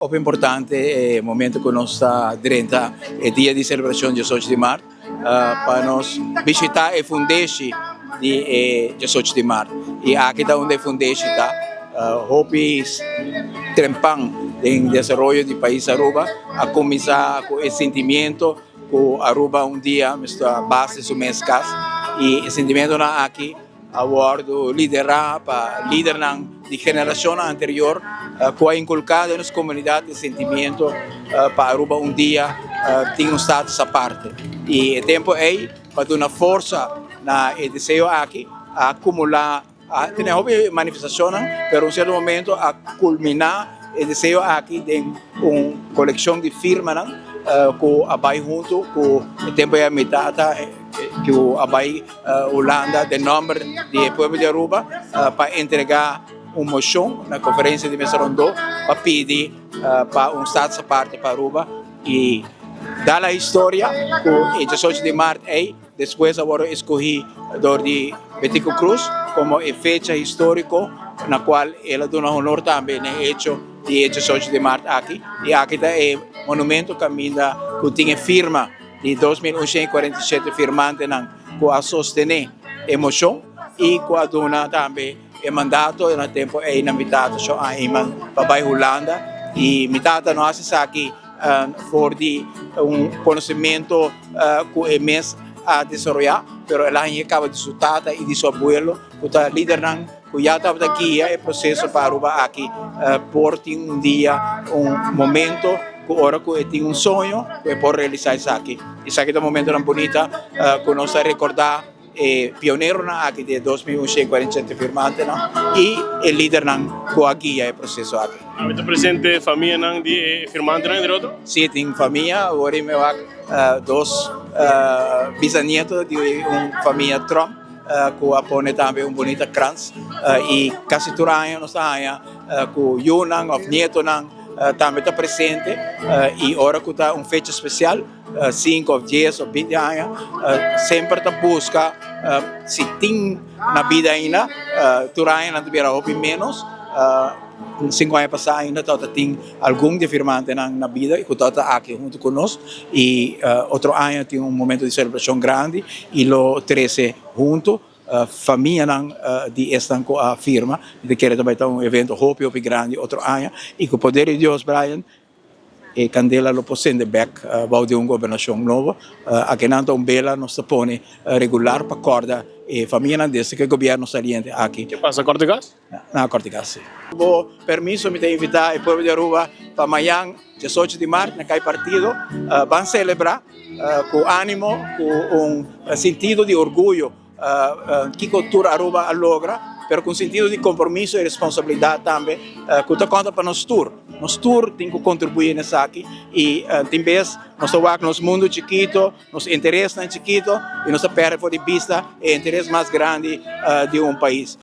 Muito importante é o momento que nós está dentro é dia de celebração de 18 de março para nós visitar a Fundeixe de 18 de março e aqui está onde a Fundeixe está hopes trempang em desenvolvimento do país Aruba a começar com esse sentimento que Aruba dia está base do mês e esse sentimento na aqui abordo liderar para liderar de geração anterior que ha inculcado nas comunidades sentimento para Aruba dia tem status à parte e o tempo é para dar uma força na desejo aqui a acumular tem uma manifestação pero um certo momento a culminar o desejo aqui de uma coleção de firmas que abai junto com o tempo é a metade que o abai Holanda de nome do povo de Aruba para entregar uma moção na conferência de mesa rondô para pedir para status à parte para Aruba e dar a história que o 18 de março depois agora escolhi de Betico Cruz como a fecha histórica na qual ela dá honor também no hecho de 18 de março aqui e aqui está o monumento que tinha firma de 2.147 firmantes que a sostener a moção e que a dona também o mandato no tempo é inamitado a iman para a Holanda e mitad nós aqui for de conhecimento que o mês a desenvolver, pero ela acaba de sua tata e de seu abuelo, que está liderando, que já estava aqui o processo para Aruba aqui, por ter dia, momento, que agora que tem sonho, que pode realizar isso aqui. Isso aqui é um momento tão bonito, que nós recordar pioneiro aqui de 2.147 firmantes e o líder que aqui é o processo aqui. Está presente família de firmantes de Roto? Sim, tem família, agora eu dois bisnetos de uma família Trump que apone também bonita krans e quase todo ano nós estamos com Yunang, of Nieto também está presente e agora que está fecha especial 5 ou 10 ou 20 anos sempre está busca se tem na vida ainda todo ano não tiver hobby menos 5 anos passados ainda tem algum de firmante na vida e que está aqui junto conosco e outro ano tem momento de celebração grande e lo 13 junto família de esta a firma de querer também ter evento hope grande outro ano e com o poder de Deus Brian e Candela lo possende back vai de uma governação nova aqui não bela nós põe regular para corda e família desse que o governo saliente aqui. Que passa corte gas? Na corte gas. O permisso me tem invitar o povo de Aruba para amanhã 18 de março naquele partido vão celebrar com ânimo com sentido de orgulho que cultura Aruba logra, pero com sentido de compromisso e responsabilidade também, que está conta para nós tour. Nós tour tem que contribuir nessa aqui e tem vez nós estamos no mundo chiquito, nos interessa chiquito e nós perdemos de vista o interesse mais grande de país.